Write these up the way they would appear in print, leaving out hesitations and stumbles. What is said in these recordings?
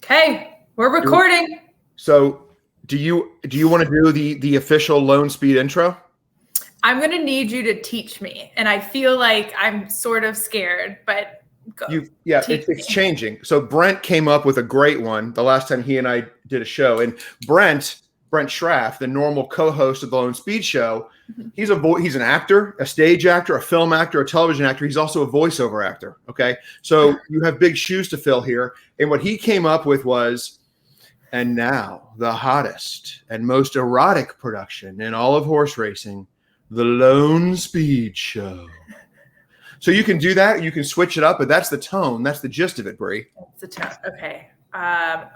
Okay, we're recording. So do you want to do the official LoneSpeed intro? I'm going to need you to teach me. And I feel like I'm sort of scared, but go. It's changing. So Brent came up with a great one the last time he and I did a show. And Brent Schraff, the normal co-host of the LoneSpeed show, he's an actor, a stage actor, a film actor, a television actor. He's also a voiceover actor. Okay. So you have big shoes to fill here. And what he came up with was, and now the hottest and most erotic production in all of horse racing, the LoneSpeed show. So you can do that. You can switch it up, but that's the tone. That's the gist of it, Bree. That's the tone. Okay.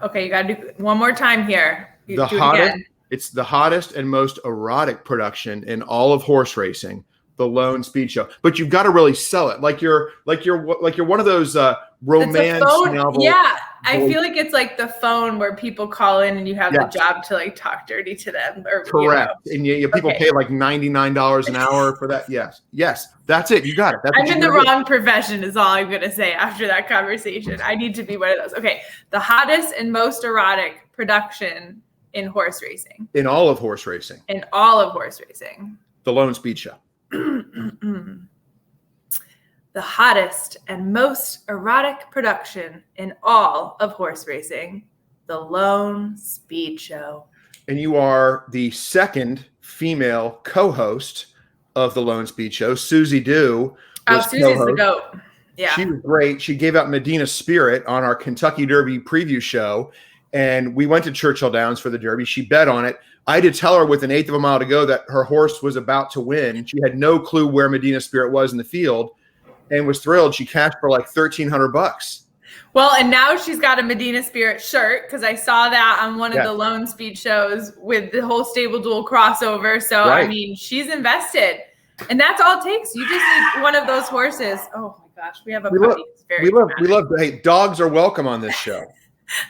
Okay. You got to do one more time here. It's the hottest and most erotic production in all of horse racing, the LoneSpeed show. But you've got to really sell it, like you're one of those romance novels. Yeah, I feel like it's like the phone where people call in and you have the job to like talk dirty to them. Or, correct. And people pay like $99 an hour for that. Yes, that's it. You got it. I'm in the wrong profession is all I'm going to say after that conversation. I need to be one of those. Okay, the hottest and most erotic production in horse racing. In all of horse racing. In all of horse racing. The LoneSpeed show. The hottest and most erotic production in all of horse racing, the LoneSpeed show. And you are the second female co-host of the LoneSpeed show. Susie Dew. Susie's the GOAT. Yeah. She was great. She gave out Medina Spirit on our Kentucky Derby preview show. And we went to Churchill Downs for the Derby. She bet on it. I did tell her with an eighth of a mile to go that her horse was about to win. She had no clue where Medina Spirit was in the field and was thrilled. She cashed for like $1,300. Well, and now she's got a Medina Spirit shirt because I saw that on one of the LoneSpeed shows with the whole StableDuel crossover. So, I mean, she's invested. And that's all it takes. You just need one of those horses. Oh, my gosh. We have a puppy. We love. Hey, dogs are welcome on this show.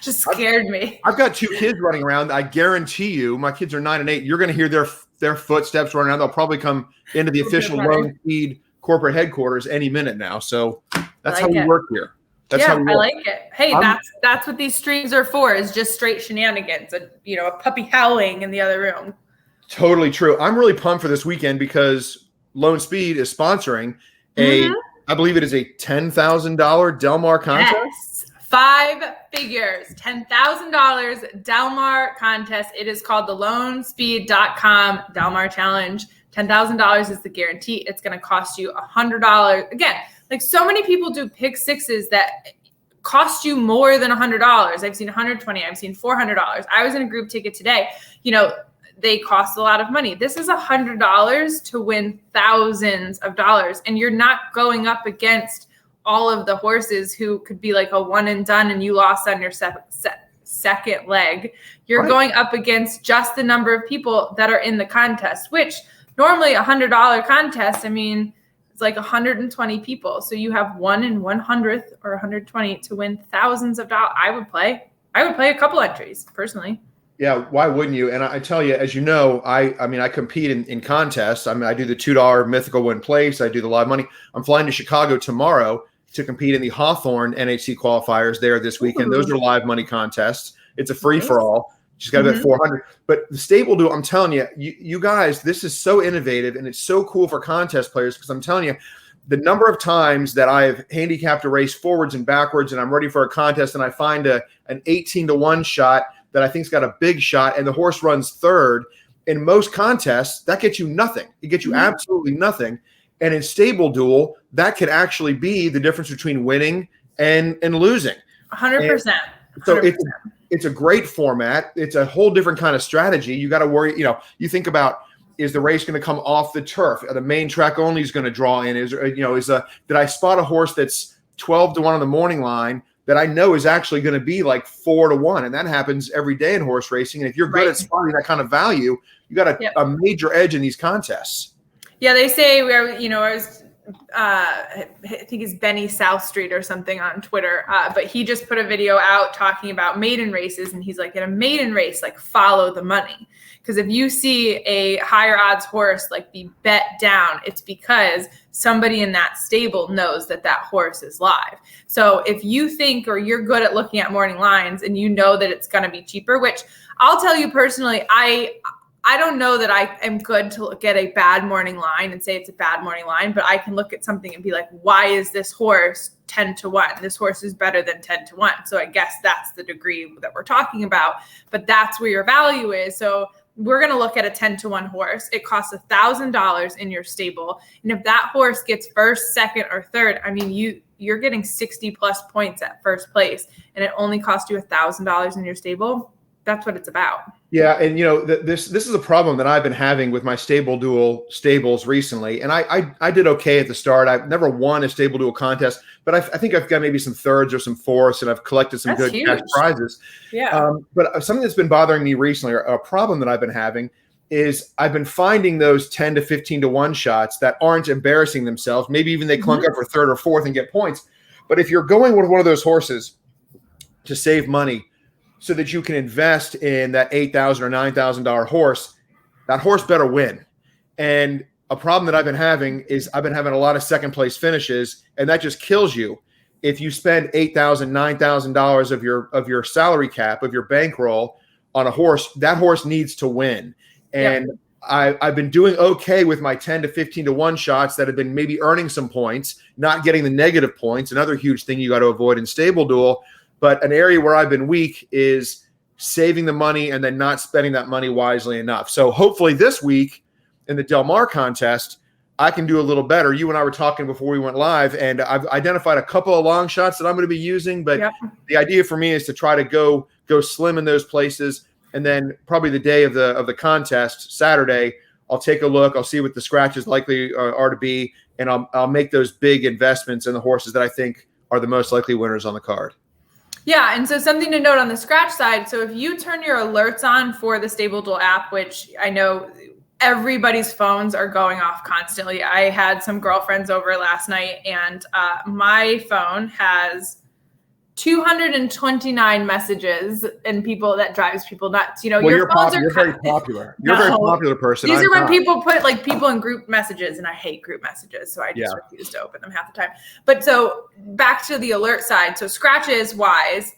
Just scared me. I've got two kids running around. I guarantee you, my kids are 9 and 8. You're going to hear their footsteps running around. They'll probably come into the official LoneSpeed corporate headquarters any minute now. So that's how we work here. That's how we work. I like it. Hey, that's what these streams are for, is just straight shenanigans. A puppy howling in the other room. Totally true. I'm really pumped for this weekend because LoneSpeed is sponsoring I believe it is a $10,000 Del Mar contest. Yes. 5 figures, $10,000 Del Mar contest. It is called the LoneSpeed.com Del Mar Challenge. $10,000 is the guarantee. It's going to cost you $100. Again, like so many people do pick sixes that cost you more than $100. I've seen $120. I've seen $400. I was in a group ticket today. They cost a lot of money. This is $100 to win thousands of dollars. And you're not going up against all of the horses who could be like a one and done and you lost on your second leg. You're going up against just the number of people that are in the contest, which normally $100 contest, it's like 120 people. So you have 1 in 100th or 120 to win thousands of dollars. I would play a couple entries personally. Yeah, why wouldn't you? And I tell you, as you know, I compete in contests. I do the $2 mythical win place. I do the live money. I'm flying to Chicago tomorrow to compete in the Hawthorne NHC qualifiers there this weekend. Those are live money contests. It's a free for all. Just got to bet 400. But the StableDuel, I'm telling you, you guys, this is so innovative and it's so cool for contest players because I'm telling you, the number of times that I've handicapped a race forwards and backwards and I'm ready for a contest and I find an 18-1 shot that I think's got a big shot and the horse runs third. In most contests, that gets you nothing. It gets you absolutely nothing. And in StableDuel, that could actually be the difference between winning and losing. 100%. So it's a great format. It's a whole different kind of strategy. You got to worry, you think about, is the race going to come off the turf? The main track only is going to draw in. Did I spot a horse that's 12-1 on the morning line that I know is actually going to be like 4-1? And that happens every day in horse racing. And if you're good at spotting that kind of value, you got a major edge in these contests. Yeah, they say I think it's Benny South Street or something on Twitter. But he just put a video out talking about maiden races. And he's like, in a maiden race, like follow the money. Because if you see a higher odds horse like be bet down, it's because somebody in that stable knows that that horse is live. So if you think, or you're good at looking at morning lines and you know that it's going to be cheaper, which I'll tell you personally, I don't know that I am good to look at a bad morning line and say it's a bad morning line, but I can look at something and be like, why is this horse 10-1? This horse is better than 10-1. So I guess that's the degree that we're talking about, but that's where your value is. So we're going to look at a 10-1 horse. It costs $1,000 in your stable. And if that horse gets first, second, or third, I mean, you're getting 60 plus points at first place, and it only cost you $1,000 in your stable. That's what it's about. Yeah, and this is a problem that I've been having with my StableDuel stables recently, and I did okay at the start. I've never won a StableDuel contest, but I think I've got maybe some thirds or some fourths, and I've collected some good cash prizes. Yeah. But something that's been bothering me recently, or a problem that I've been having, is I've been finding those 10 to 15-1 shots that aren't embarrassing themselves. Maybe even they clunk up for third or fourth and get points. But if you're going with one of those horses to save money, so that you can invest in that $8,000 or $9,000 horse, that horse better win. And a problem that I've been having is I've been having a lot of second place finishes, and that just kills you. If you spend $8,000, $9,000 of your salary cap, of your bankroll on a horse, that horse needs to win. And I've been doing okay with my 10 to 15-1 shots that have been maybe earning some points, not getting the negative points. Another huge thing you got to avoid in StableDuel. But an area where I've been weak is saving the money and then not spending that money wisely enough. So hopefully this week in the Del Mar contest, I can do a little better. You and I were talking before we went live, and I've identified a couple of long shots that I'm going to be using. But the idea for me is to try to go slim in those places. And then probably the day of the contest, Saturday, I'll take a look. I'll see what the scratches likely are to be, and I'll make those big investments in the horses that I think are the most likely winners on the card. Yeah, and so something to note on the scratch side. So if you turn your alerts on for the StableDuel app, which I know everybody's phones are going off constantly. I had some girlfriends over last night, and my phone has 229 messages, and people that drives people nuts. Well, your phones are very popular. You're a very popular person. These are when people put like people in group messages, and I hate group messages, so I just refuse to open them half the time. But so back to the alert side. So scratches wise,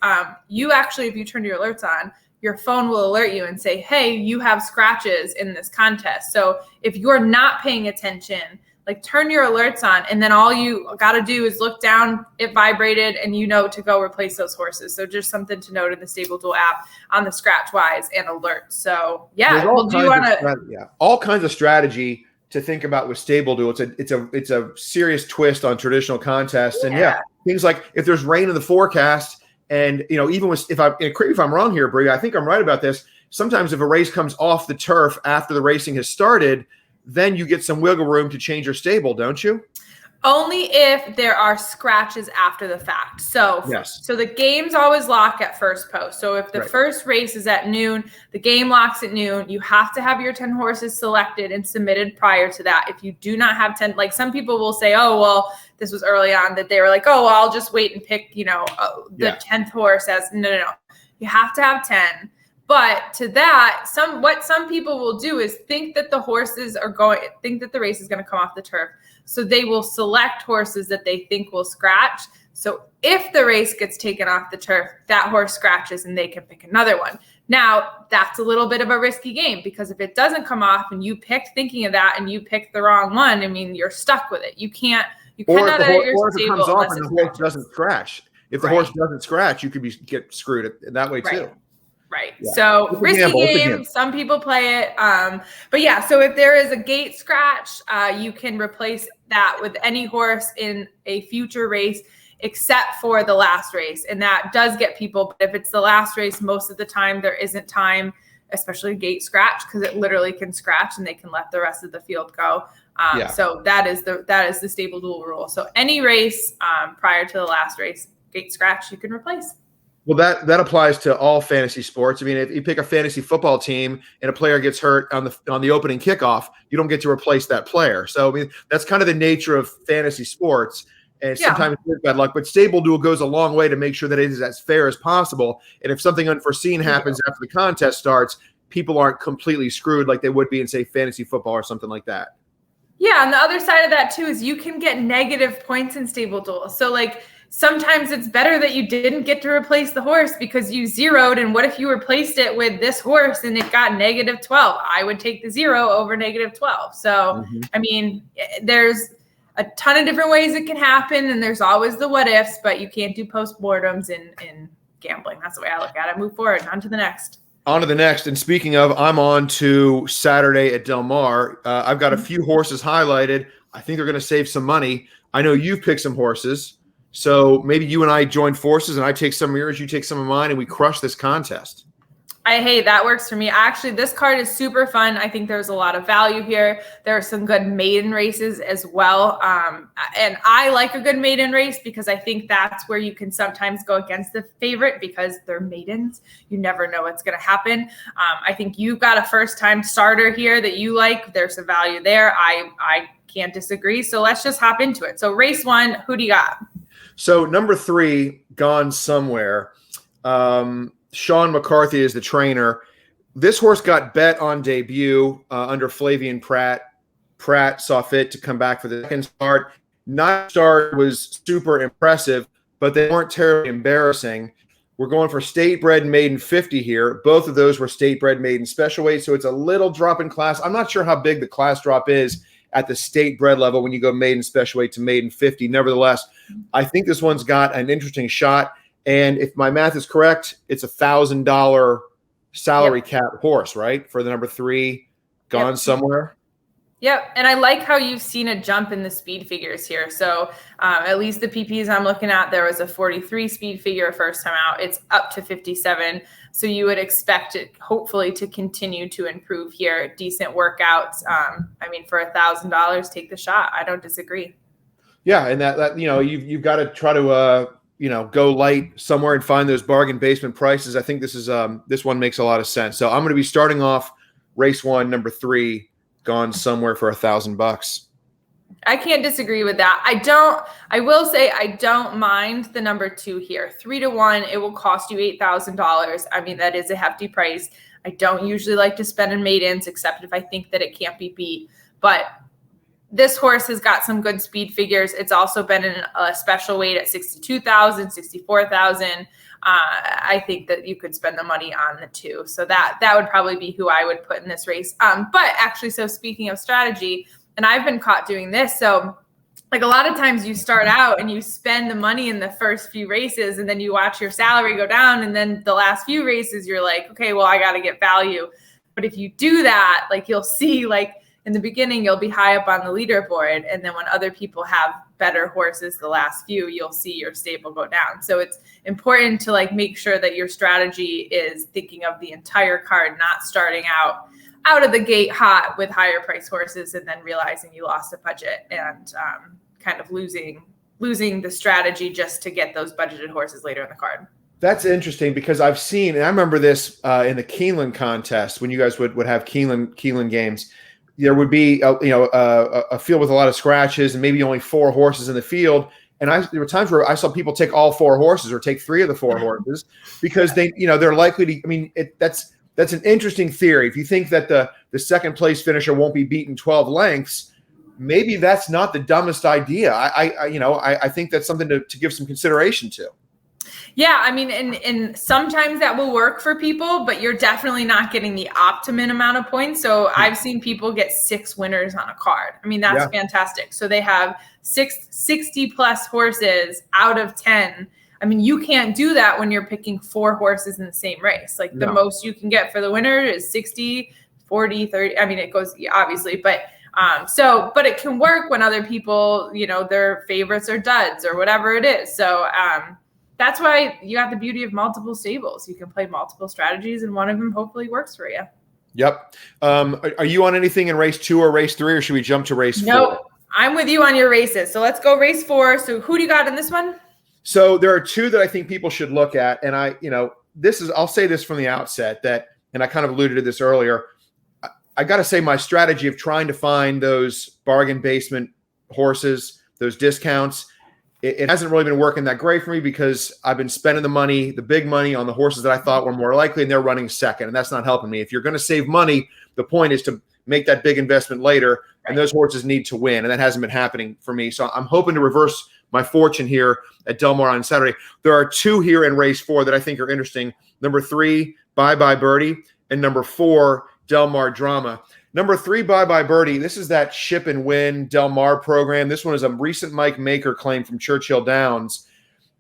you actually, if you turn your alerts on, your phone will alert you and say, hey, you have scratches in this contest. So if you're not paying attention, like turn your alerts on, and then all you got to do is look down, it vibrated, and to go replace those horses. So just something to note in the StableDuel app on the scratch wise and alerts. So all kinds of strategy to think about with StableDuel. It's a serious twist on traditional contests. And things like if there's rain in the forecast, and even if I'm wrong here, Brie, I think I'm right about this. Sometimes if a race comes off the turf after the racing has started, then you get some wiggle room to change your stable, don't you? Only if there are scratches after the fact. So the games always lock at first post. So if the first race is at noon, the game locks at noon. You have to have your 10 horses selected and submitted prior to that. If you do not have 10, like some people will say, oh, well, this was early on that they were like, oh, well, I'll just wait and pick, the 10th horse as no. You have to have 10. But to that, what some people will do is think that the race is going to come off the turf. So they will select horses that they think will scratch. So if the race gets taken off the turf, that horse scratches and they can pick another one. Now, that's a little bit of a risky game, because if it doesn't come off and you picked thinking of that and you picked the wrong one, I mean, you're stuck with it. You cannot out of your stable. Or if it comes off and the horse doesn't scratch. If the horse doesn't scratch, you could get screwed that way too. Right. Yeah. So risky game. Some people play it. But so if there is a gate scratch, you can replace that with any horse in a future race, except for the last race. And that does get people. But if it's the last race, most of the time there isn't time, especially gate scratch, because it literally can scratch and they can let the rest of the field go. So that is the StableDuel rule. So any race prior to the last race, gate scratch, you can replace. Well, that applies to all fantasy sports. I mean, if you pick a fantasy football team and a player gets hurt on the opening kickoff, you don't get to replace that player. So I mean, that's kind of the nature of fantasy sports. And Yeah. sometimes it's bad luck, but StableDuel goes a long way to make sure that it is as fair as possible. And if something unforeseen happens after the contest starts, people aren't completely screwed like they would be in, say, fantasy football or something like that. Yeah, and the other side of that too is you can get negative points in StableDuel. So like sometimes it's better that you didn't get to replace the horse because you zeroed. And what if you replaced it with this horse and it got -12? I would take the 0 over -12. So, I mean, there's a ton of different ways it can happen, and there's always the what ifs, but you can't do postmortems in gambling. That's the way I look at it. Move forward, on to the next. On to the next. And speaking of, I'm on to Saturday at Del Mar. I've got a few horses highlighted. I think they're going to save some money. I know you've picked some horses. So maybe you and I join forces and I take some of yours, you take some of mine, and we crush this contest. Hey, that works for me. Actually, this card is super fun. I think there's a lot of value here. There are some good maiden races as well. And I like a good maiden race because I think that's where you can sometimes go against the favorite because they're maidens. You never know what's going to happen. I think you've got a first-time starter here that you like. There's some value there. I can't disagree. So let's just hop into it. So race 1, who do you got? So number 3, Gone Somewhere. Sean McCarthy is the trainer. This horse got bet on debut under Flavian Pratt. Pratt saw fit to come back for the second start. Ninth start was super impressive, but they weren't terribly embarrassing. We're going for state bred maiden 50 here. Both of those were state bred maiden special weight, so it's a little drop in class. I'm not sure how big the class drop is at the state bred level when you go maiden special weight to maiden 50. Nevertheless, I think this one's got an interesting shot. And if my math is correct, it's $1,000 salary cap horse, right? For the number 3, Gone Somewhere. Yep. And I like how you've seen a jump in the speed figures here. So at least the PPs I'm looking at, there was a 43 speed figure first time out. It's up to 57. So you would expect it hopefully to continue to improve here. Decent workouts. I mean, for $1,000, take the shot. I don't disagree. Yeah. And that you've got to try to, go light somewhere and find those bargain basement prices. I think this one makes a lot of sense. So I'm going to be starting off race 1, number 3, Gone Somewhere for $1,000. I can't disagree with that. I will say I don't mind the number 2 here. 3 to 1, it will cost you $8,000. I mean, that is a hefty price. I don't usually like to spend in maidens, except if I think that it can't be beat. But this horse has got some good speed figures. It's also been in a special weight at 62,000, 64,000. I think that you could spend the money on the 2. So that would probably be who I would put in this race. But actually, so speaking of strategy, and I've been caught doing this. So like a lot of times you start out and you spend the money in the first few races and then you watch your salary go down. And then the last few races, you're like, okay, well, I got to get value. But if you do that, like you'll see like, in the beginning, you'll be high up on the leaderboard. And then when other people have better horses, the last few, you'll see your stable go down. So it's important to like make sure that your strategy is thinking of the entire card, not starting out of the gate hot with higher price horses and then realizing you lost a budget and kind of losing the strategy just to get those budgeted horses later in the card. That's interesting because I've seen, and I remember this in the Keeneland contest when you guys would have Keeneland games. There would be a field with a lot of scratches and maybe only 4 horses in the field. And there were times where I saw people take all 4 horses or take 3 of the 4 horses because they're likely to. I mean, that's an interesting theory. If you think that the second place finisher won't be beaten 12 lengths, maybe that's not the dumbest idea. I think that's something to give some consideration to. Yeah, I mean, and sometimes that will work for people, but you're definitely not getting the optimum amount of points. So I've seen people get 6 winners on a card. I mean, that's fantastic. So they have 60 plus horses out of 10. I mean, you can't do that when you're picking 4 horses in the same race. Like the most you can get for the winner is 60, 40, 30. I mean, it goes obviously, but but it can work when other people, their favorites are duds or whatever it is. So, that's why you got the beauty of multiple stables. You can play multiple strategies and one of them hopefully works for you. Yep. Are you on anything in race 2 or race 3, or should we jump to race 4? No, I'm with you on your races. So let's go race 4. So who do you got in this one? So there are two that I think people should look at. And I'll say this from the outset and I kind of alluded to this earlier. I got to say my strategy of trying to find those bargain basement horses, those discounts, it hasn't really been working that great for me because I've been spending the big money on the horses that I thought were more likely, and they're running second, and that's not helping me. If you're going to save money, the point is to make that big investment later, and those horses need to win, and that hasn't been happening for me. So I'm hoping to reverse my fortune here at Del Mar on Saturday. There are two here in race 4 that I think are interesting. Number 3, Bye Bye Birdie, and number 4, Del Mar Drama. Number 3, Bye Bye Birdie. This is that Ship and Win Del Mar program. This one is a recent Mike Maker claim from Churchill Downs.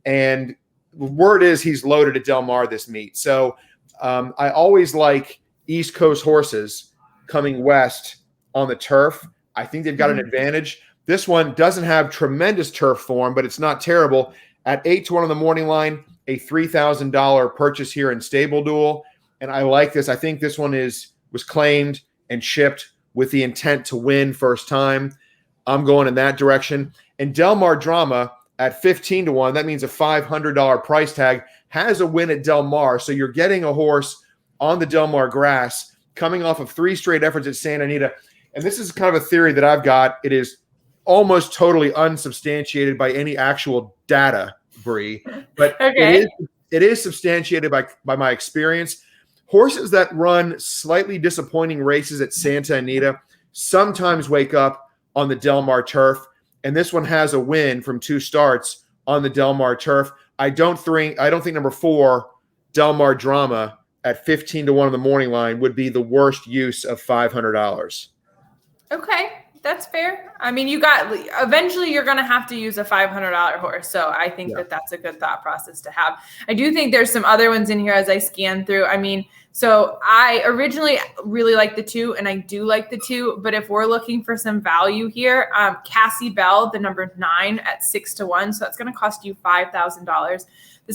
And word is he's loaded at Del Mar this meet. So I always like East Coast horses coming west on the turf. I think they've got an advantage. This one doesn't have tremendous turf form, but it's not terrible. At 8-1 on the morning line, a $3,000 purchase here in StableDuel. And I like this. I think this one was claimed and shipped with the intent to win first time. I'm going in that direction. And Del Mar Drama at 15-1, that means a $500 price tag, has a win at Del Mar. So you're getting a horse on the Del Mar grass coming off of 3 straight efforts at Santa Anita. And this is kind of a theory that I've got. It is almost totally unsubstantiated by any actual data, Bree, but it is substantiated by my experience. Horses that run slightly disappointing races at Santa Anita sometimes wake up on the Del Mar turf, and this one has a win from 2 starts on the Del Mar turf. I don't think number 4, Del Mar Drama at 15-1 on the morning line would be the worst use of $500. Okay, that's fair. I mean, eventually you're going to have to use a $500 horse. So I think that's a good thought process to have. I do think there's some other ones in here as I scan through. I mean, so I originally really liked the 2, and I do like the 2, but if we're looking for some value here, Cassie Bell, the number 9 at 6-1. So that's going to cost you $5,000. The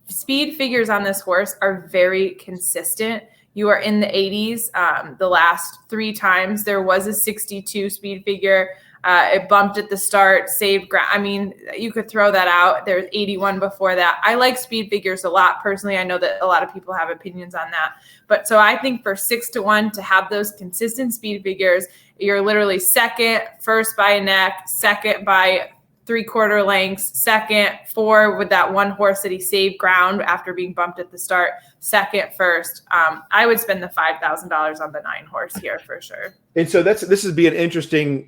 speed figures on this horse are very consistent. You are in the 80s. The last 3 times there was a 62 speed figure. It bumped at the start, saved ground. I mean, you could throw that out. There's 81 before that. I like speed figures a lot personally. I know that a lot of people have opinions on that. But so I think for 6-1 to have those consistent speed figures, you're literally second, first by a neck, second by 3/4 lengths, second, 4 with that one horse that he saved ground after being bumped at the start, second, first. I would spend the $5,000 on the 9 horse here for sure. And so this would be an interesting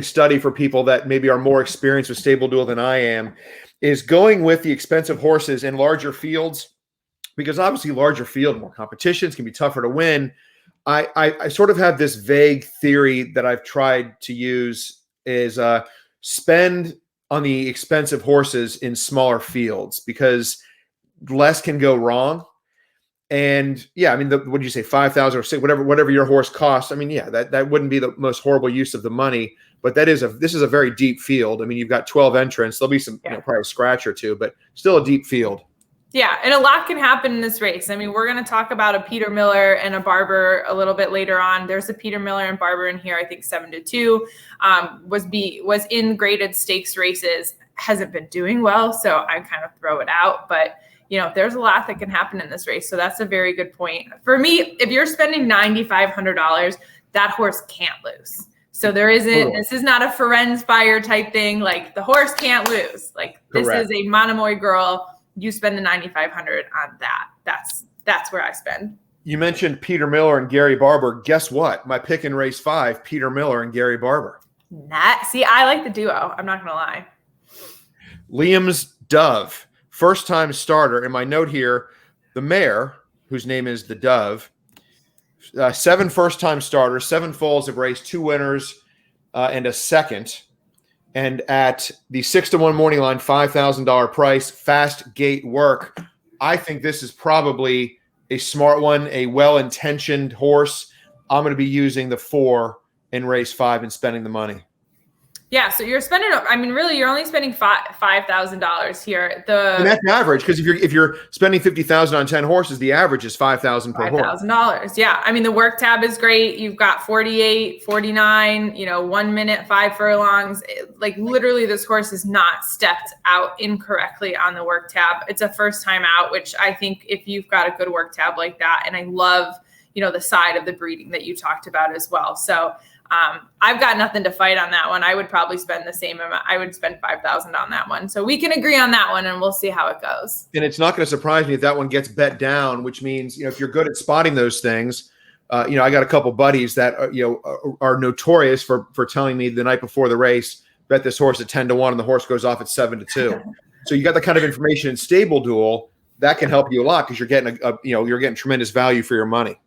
study for people that maybe are more experienced with StableDuel than I am, is going with the expensive horses in larger fields, because obviously larger field, more competitions, can be tougher to win. I sort of have this vague theory that I've tried to use is spend on the expensive horses in smaller fields because less can go wrong. And yeah, I mean, what did you say, 5,000 or 6, whatever your horse costs? I mean, yeah, that wouldn't be the most horrible use of the money, but this is a very deep field. I mean, you've got 12 entrants. There'll be some probably a scratch or 2, but still a deep field. Yeah, and a lot can happen in this race. I mean, we're going to talk about a Peter Miller and a Barber a little bit later on. There's a Peter Miller and Barber in here, I think 7-2, was in graded stakes races, hasn't been doing well, so I kind of throw it out. But, there's a lot that can happen in this race, so that's a very good point. For me, if you're spending $9,500, that horse can't lose. So this is not a Ferenz Fire type thing. Like, the horse can't lose. Like, this is a Monomoy girl. You spend the $9,500 on that. That's where I spend. You mentioned Peter Miller and Gary Barber. Guess what? My pick in race 5, Peter Miller and Gary Barber. See, I like the duo. I'm not going to lie. Liam's Dove, first-time starter. In my note here, the mare, whose name is the Dove, 7 first-time starters, 7 foals have raced, 2 winners and a second. And at the 6-1 morning line, $5,000 price, fast gate work. I think this is probably a smart one, a well-intentioned horse. I'm going to be using the 4 in race 5 and spending the money. Yeah, so you're spending. I mean, really, you're only spending $5,000 here. And that's average, because if you're spending 50,000 on 10 horses, the average is 5,000 per horse. $5,000. Yeah, I mean, the work tab is great. You've got 48, 49. 1 minute, 5 furlongs. Like literally, this horse is not stepped out incorrectly on the work tab. It's a first time out, which I think if you've got a good work tab like that, and I love the side of the breeding that you talked about as well. So. I've got nothing to fight on that one. I would probably spend the same amount. I would spend 5,000 on that one. So we can agree on that one, and we'll see how it goes. And it's not going to surprise me if that one gets bet down, which means, if you're good at spotting those things, I got a couple buddies that are notorious for telling me the night before the race, bet this horse at 10-1 and the horse goes off at 7-2. So you got the kind of information in StableDuel that can help you a lot, because you're getting you're getting tremendous value for your money.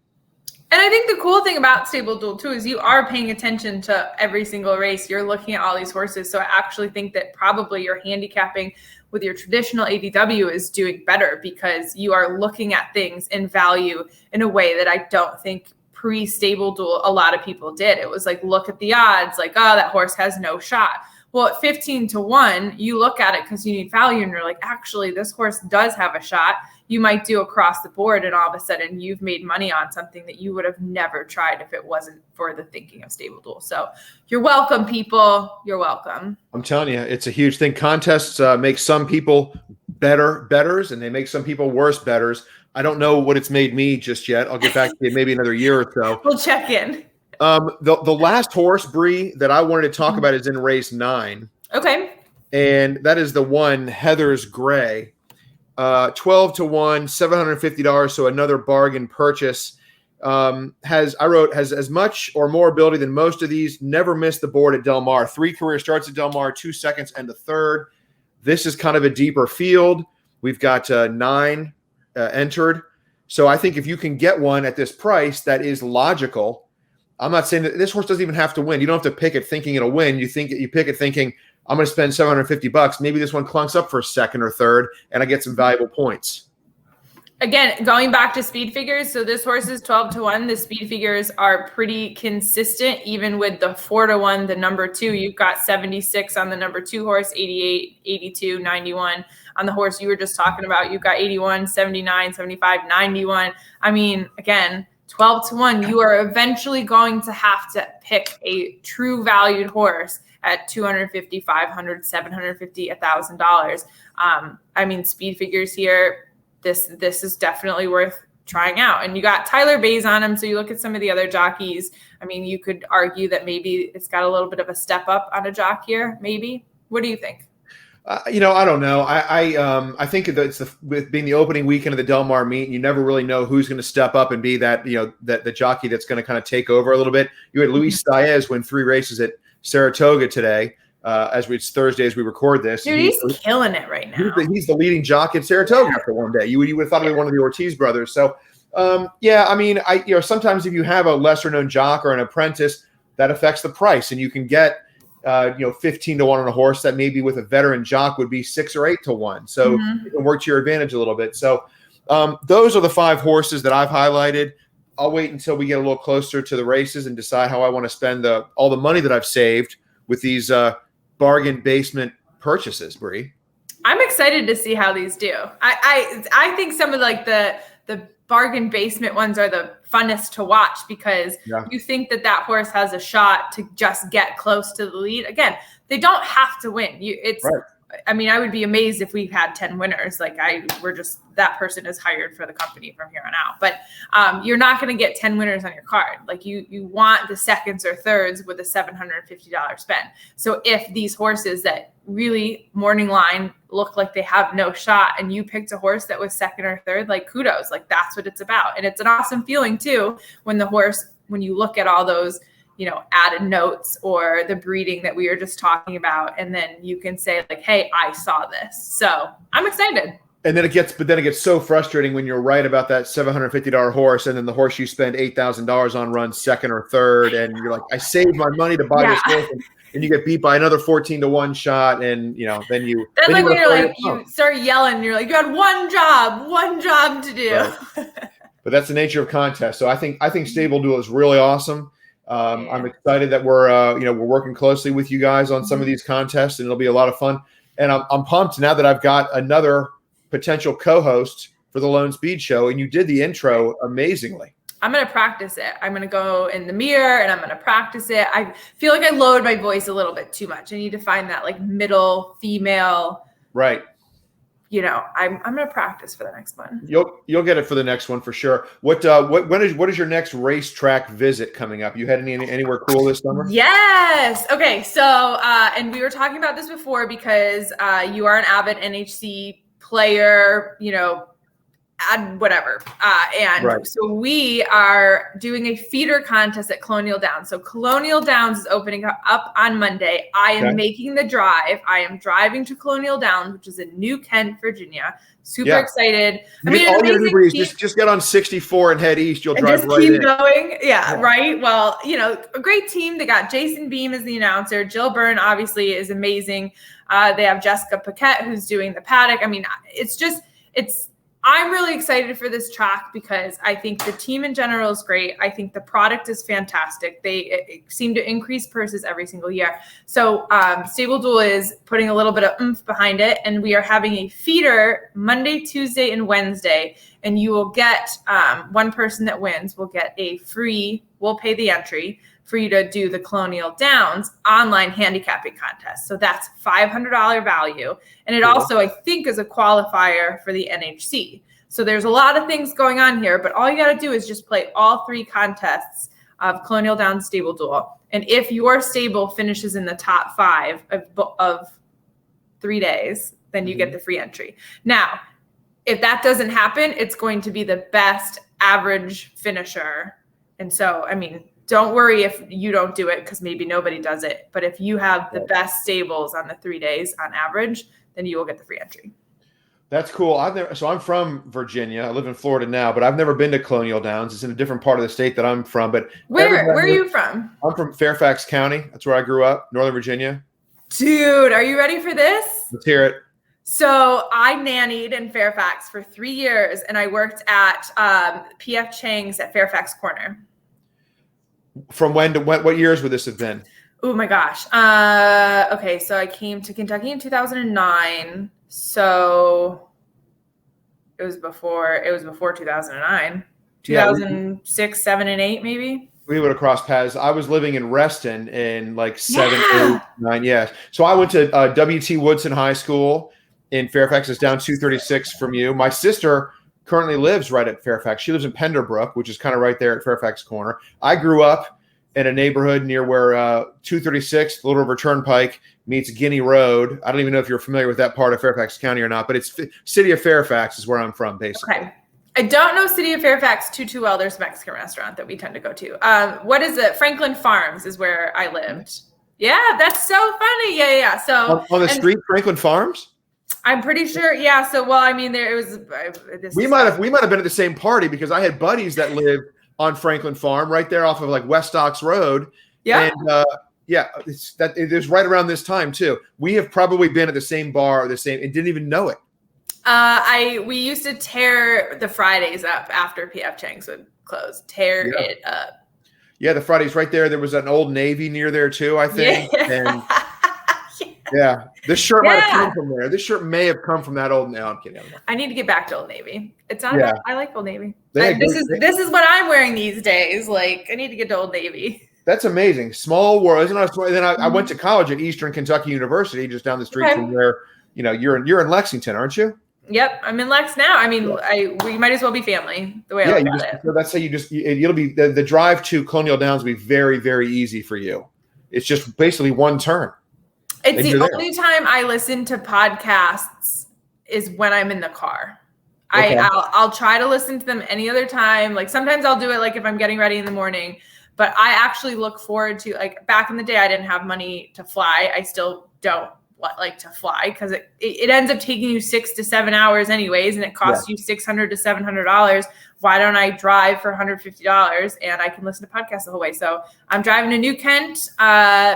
And I think the cool thing about StableDuel too is you are paying attention to every single race. You're looking at all these horses. So I actually think that probably your handicapping with your traditional ADW is doing better, because you are looking at things in value in a way that I don't think pre-StableDuel a lot of people did. It was like, look at the odds, like, oh, that horse has no shot. Well, at 15-1, you look at it because you need value, and you're like, actually, this horse does have a shot. You might do across the board, and all of a sudden you've made money on something that you would have never tried if it wasn't for the thinking of StableDuel. So you're welcome, people. You're welcome. I'm telling you, it's a huge thing. Contests make some people better bettors, and they make some people worse bettors. I don't know what it's made me just yet. I'll get back to you maybe another year or so. We'll check in. The last horse, Bree, that I wanted to talk about is in race 9. Okay. And that is the one, Heather's Gray. 12-1, $750. So another bargain purchase. Has as much or more ability than most of these. Never missed the board at Del Mar. 3 career starts at Del Mar, 2 seconds and the third. This is kind of a deeper field. We've got 9 entered. So I think if you can get one at this price, that is logical. I'm not saying that this horse doesn't even have to win. You don't have to pick it thinking it'll win. You pick it thinking, I'm going to spend $750. Maybe this one clunks up for second or third, and I get some valuable points. Again, going back to speed figures, so this horse is 12-1. The speed figures are pretty consistent, even with the 4-1, the number 2. You've got 76 on the number 2 horse, 88, 82, 91 on the horse you were just talking about. You've got 81, 79, 75, 91. I mean, again, 12-1, you are eventually going to have to pick a true valued horse at $250, $500, $750, $1,000. I mean, speed figures here, this is definitely worth trying out. And you got Tyler Bays on him, so you look at some of the other jockeys. I mean, you could argue that maybe it's got a little bit of a step up on a jock here, maybe. What do you think? I don't know. I think that with being the opening weekend of the Del Mar meet, you never really know who's going to step up and be that, that the jockey that's going to kind of take over a little bit. You had Luis Saez win 3 races at Saratoga today, it's Thursday as we record this. Dude, he's killing it right now. He's the leading jockey at Saratoga for one day. You would have thought he was one of the Ortiz brothers. So, I mean, sometimes if you have a lesser known jock or an apprentice, that affects the price, and you can get 15-1 on a horse that maybe with a veteran jock would be 6 or 8-1. So it can work to your advantage a little bit. So those are the 5 horses that I've highlighted. I'll wait until we get a little closer to the races and decide how I want to spend all the money that I've saved with these bargain basement purchases, Bree. I'm excited to see how these do. I think some of the bargain basement ones are the funnest to watch, because you think that horse has a shot to just get close to the lead. Again, they don't have to win. Right. I mean, I would be amazed if we had 10 winners. That person is hired for the company from here on out. But you're not going to get 10 winners on your card. Like you want the seconds or thirds with a $750 spend. So if these horses that really morning line look like they have no shot, and you picked a horse that was second or third, like kudos, like that's what it's about. And it's an awesome feeling too, when you look at all those, added notes or the breeding that we were just talking about. And then you can say like, hey, I saw this. So I'm excited. And then it gets so frustrating when you're right about that $750 horse, and then the horse you spend $8,000 on runs second or third, and you're like, I saved my money to buy this horse, and you get beat by another 14-1 shot, and then you. That's like when you're like, you start yelling, and you're like, you had one job to do. Right. But that's the nature of contests. So I think StableDuel is really awesome. I'm excited that we're working closely with you guys on some of these contests, and it'll be a lot of fun. And I'm pumped now that I've got another potential co-host for the LoneSpeed show, and you did the intro amazingly. I'm going to practice it. I'm going to go in the mirror and I'm going to practice it. I feel like I lowered my voice a little bit too much. I need to find that like middle female. Right. I'm going to practice for the next one. You'll get it for the next one for sure. What is your next racetrack visit coming up? You heading anywhere cool this summer? Yes. Okay. So, and we were talking about this before because you are an avid NHC player, whatever. So we are doing a feeder contest at Colonial Downs. So Colonial Downs is opening up on Monday. I am making the drive. I am driving to Colonial Downs, which is in New Kent, Virginia. Super excited. All you gotta do is just get on 64 and head east. You'll drive right keep in. Going. Yeah, right. Well, a great team. They got Jason Beam as the announcer. Jill Byrne obviously is amazing. They have Jessica Paquette who's doing the paddock. I mean, I'm really excited for this track because I think the team in general is great. I think the product is fantastic. They seem to increase purses every single year. So StableDuel is putting a little bit of oomph behind it, and we are having a feeder Monday, Tuesday, and Wednesday. And you will get one person that wins will get we'll pay the entry for you to do the Colonial Downs online handicapping contest. So that's $500 value. And it also, I think, is a qualifier for the NHC. So there's a lot of things going on here, but all you got to do is just play all 3 contests of Colonial Downs StableDuel. And if your stable finishes in the top 5 of 3 days, then you get the free entry. Now, if that doesn't happen, it's going to be the best average finisher. And so, don't worry if you don't do it because maybe nobody does it. But if you have the best stables on the 3 days on average, then you will get the free entry. That's cool. I'm from Virginia. I live in Florida now, but I've never been to Colonial Downs. It's in a different part of the state that I'm from. But where are you from? I'm from Fairfax County. That's where I grew up, Northern Virginia. Dude, are you ready for this? Let's hear it. So I nannied in Fairfax for 3 years, and I worked at P.F. Chang's at Fairfax Corner. From when to what years would this have been? Oh my gosh. Okay, so I came to Kentucky in 2009. So it was before 2009. 2006, 7, and 8 maybe. We would have crossed paths. I was living in Reston in like 7, 8, 9. Yes. So I went to W.T. Woodson High School in Fairfax. It's down 236 from you. My sister currently lives right at Fairfax. She lives in Penderbrook, which is kind of right there at Fairfax Corner. I grew up in a neighborhood near where 236, Little River Turnpike, meets Guinea Road. I don't even know if you're familiar with that part of Fairfax County or not, but it's City of Fairfax is where I'm from, basically. Okay. I don't know City of Fairfax too well. There's a Mexican restaurant that we tend to go to. What is it? Franklin Farms is where I lived. Yeah, that's so funny. Yeah. So on the street, Franklin Farms? I'm pretty sure. Yeah. So, we might have been at the same party because I had buddies that lived on Franklin Farm right there off of like West Ox Road. Yeah. And it was right around this time too. We have probably been at the same bar and didn't even know it. We used to tear the Fridays up after P.F. Chang's would close. Tear it up. Yeah, the Fridays right there. There was an Old Navy near there too, I think. Yeah. And this shirt might have come from there. This shirt may have come from that old. No, I'm kidding. I need to get back to Old Navy. It's not. Yeah. I like Old Navy. This is what I'm wearing these days. Like I need to get to Old Navy. That's amazing. Small world, isn't it? Then I went to college at Eastern Kentucky University, just down the street from where you're in Lexington, aren't you? Yep, I'm in Lex now. We might as well be family. The way I look at it. So that's how it'll be the drive to Colonial Downs will be very, very easy for you. It's just basically one turn. It's the only time I listen to podcasts is when I'm in the car. Okay. I'll try to listen to them any other time. Like sometimes I'll do it like if I'm getting ready in the morning, but I actually look forward to like back in the day, I didn't have money to fly. I still don't like to fly because it ends up taking you 6 to 7 hours anyways. And it costs you $600 to $700. Why don't I drive for $150 and I can listen to podcasts the whole way? So I'm driving to New Kent,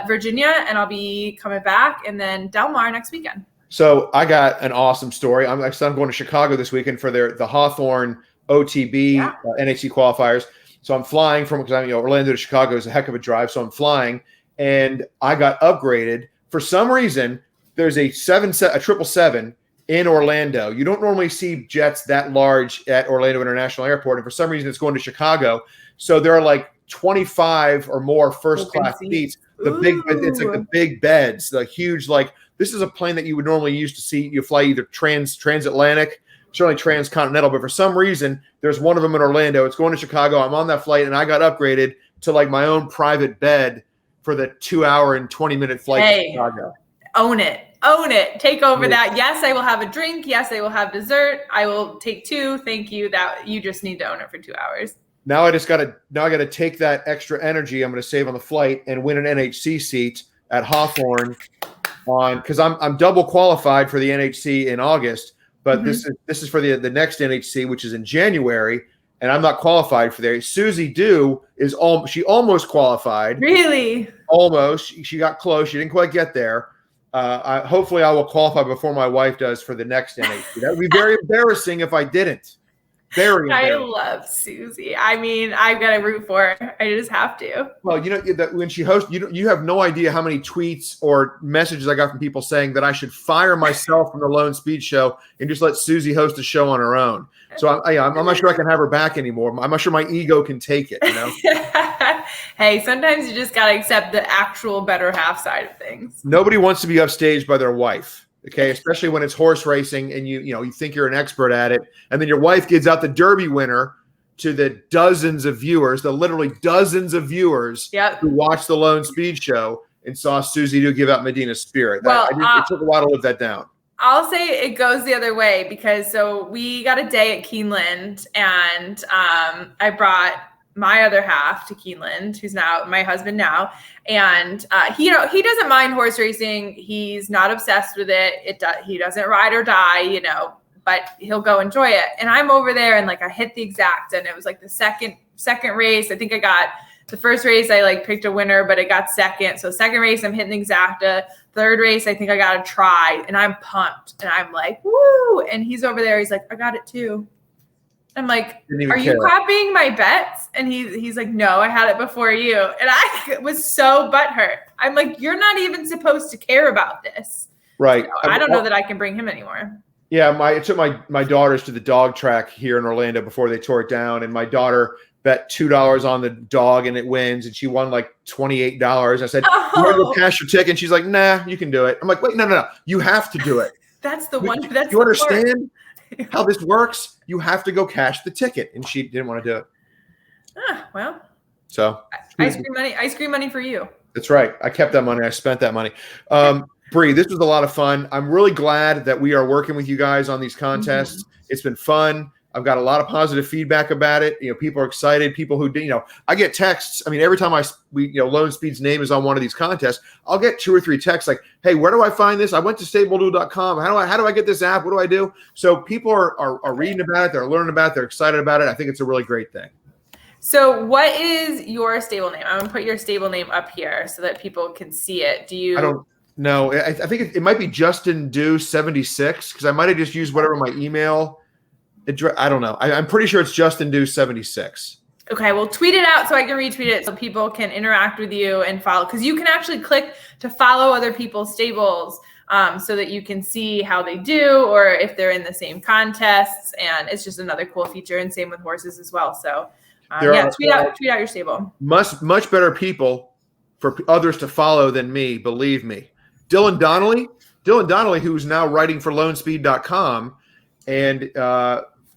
Virginia, and I'll be coming back and then Del Mar next weekend. So I got an awesome story. I'm going to Chicago this weekend for the Hawthorne OTB NHC qualifiers. So I'm flying from, because Orlando to Chicago is a heck of a drive. So I'm flying, and I got upgraded for some reason. There's a 777 in Orlando. You don't normally see jets that large at Orlando International Airport, and for some reason it's going to Chicago. So there are like 25 or more first class seats. It's like the big beds, the huge, like, this is a plane that you would normally use to see. You fly either transatlantic, certainly transcontinental, but for some reason there's one of them in Orlando. It's going to Chicago. I'm on that flight, and I got upgraded to like my own private bed for the 2-hour and 20-minute flight to Chicago. Own it. Take over that. Yes, I will have a drink. Yes, I will have dessert. I will take 2. Thank you. That you just need to own it for 2 hours. Now I got to take that extra energy I'm going to save on the flight and win an NHC seat at Hawthorne because I'm double qualified for the NHC in August, but this is for the next NHC, which is in January, and I'm not qualified for there. Susie Dew she almost qualified. Really? Almost. She got close. She didn't quite get there. Hopefully I will qualify before my wife does for the next NHC. That would be very embarrassing if I didn't. Very embarrassing. I love Susie. I mean, I've got to root for her. I just have to. Well, that when she hosts, you have no idea how many tweets or messages I got from people saying that I should fire myself from the LoneSpeed show and just let Susie host a show on her own. So I'm not sure I can have her back anymore. I'm not sure my ego can take it. Hey, sometimes you just got to accept the actual better half side of things. Nobody wants to be upstaged by their wife. Okay, especially when it's horse racing and you think you're an expert at it, and then your wife gives out the Derby winner to the literally dozens of viewers who watched the LoneSpeed show and saw Susie Dew give out Medina Spirit. It took a while to live that down. I'll say it goes the other way because we got a day at Keeneland, and I brought my other half to Keeneland, who's now my husband now. And he doesn't mind horse racing. He's not obsessed with it. He doesn't ride or die, but he'll go enjoy it. And I'm over there and I hit the exact, and it was like the second race. I think I got the first race. I picked a winner, but it got second. So second race, I'm hitting the exacta. Third race, I think I got a try, and I'm pumped, and I'm like, woo. And he's over there. He's like, I got it too. I'm like, are you copying my bets? And he's like, no, I had it before you. And I was so butthurt. I'm like, you're not even supposed to care about this. Right. So I don't know that I can bring him anymore. Yeah. It took my daughters to the dog track here in Orlando before they tore it down. And my daughter bet $2 on the dog and it wins. And she won $28. I said, you want to go cash your ticket? And she's like, nah, you can do it. I'm like, wait, no. You have to do it. That's the one. You understand how this works? You have to go cash the ticket, and she didn't want to do it. Well. So ice cream money for you. That's right. I kept that money. I spent that money. Bree, this was a lot of fun. I'm really glad that we are working with you guys on these contests. Mm-hmm. It's been fun. I've got a lot of positive feedback about it. People are excited. People who I get texts. I mean, every time LoneSpeed's name is on one of these contests, I'll get 2 or 3 texts like, "Hey, where do I find this? I went to StableDuel.com. How do I get this app? What do I do?" So people are reading about it. They're learning about it. They're excited about it. I think it's a really great thing. So, what is your stable name? I'm gonna put your stable name up here so that people can see it. Do you? I don't know. I think it might be Justin Dew 76 because I might have just used whatever my email. I don't know. I'm pretty sure it's Justin Dew 76. Okay, well, tweet it out so I can retweet it so people can interact with you and follow. Because you can actually click to follow other people's stables so that you can see how they do or if they're in the same contests. And it's just another cool feature. And same with horses as well. So, tweet out your stable. Much better people for others to follow than me, believe me. Dylan Donnelly, who's now writing for LoneSpeed.com. And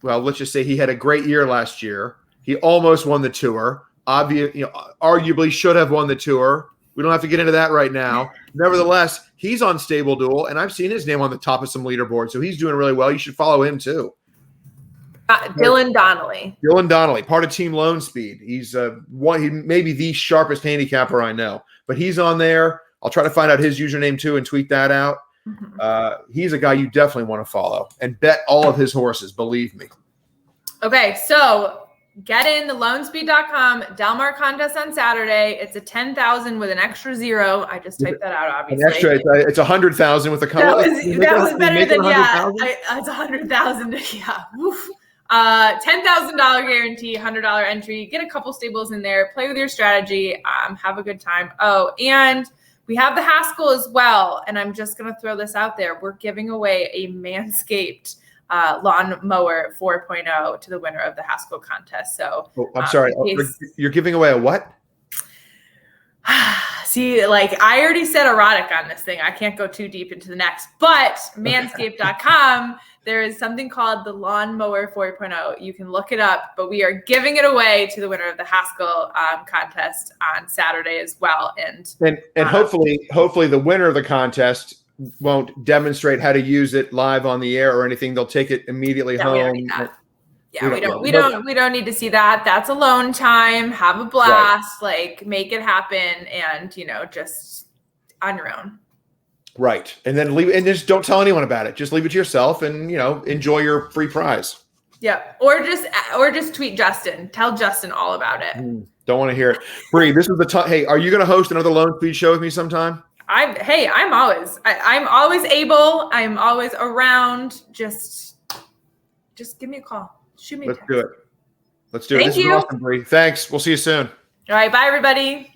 let's just say he had a great year last year. He almost won the tour. Arguably should have won the tour. We don't have to get into that right now. Nevertheless, he's on StableDuel, and I've seen his name on the top of some leaderboards, so he's doing really well. You should follow him too. Dylan Donnelly. Dylan Donnelly, part of Team LoneSpeed. He's he may be the sharpest handicapper I know, but he's on there. I'll try to find out his username too and tweet that out. Mm-hmm. He's a guy you definitely want to follow and bet all of his horses, believe me. Okay, so get in the LoneSpeed.com Del Mar contest on Saturday. It's a 10,000 with an extra 0. I just typed that out, obviously. It's 100,000 with a couple. That was better than It's 100,000. Yeah. Oof. $10,000 guarantee, $100 entry. Get a couple stables in there. Play with your strategy. Have a good time. Oh, and we have the Haskell as well. And I'm just going to throw this out there. We're giving away a Manscaped lawn mower 4.0 to the winner of the Haskell contest. So I'm sorry. You're giving away a what? See, like I already said erotic on this thing. I can't go too deep into the next, but manscaped.com, there is something called the Lawnmower 4.0. You can look it up, but we are giving it away to the winner of the Haskell contest on Saturday as well. And hopefully the winner of the contest won't demonstrate how to use it live on the air or anything. They'll take it immediately home. We don't need to see that. That's alone time. Have a blast, like make it happen, and just on your own. Right. And then just don't tell anyone about it. Just leave it to yourself and enjoy your free prize. Yeah. Or just tweet Justin. Tell Justin all about it. Don't want to hear it. Bree, this is the time. Hey, are you going to host another LoneSpeed show with me sometime? I'm always able. I'm always around. Just give me a call. Shoot me a text. Let's do it. This is awesome, Bree. Thanks. We'll see you soon. All right. Bye, everybody.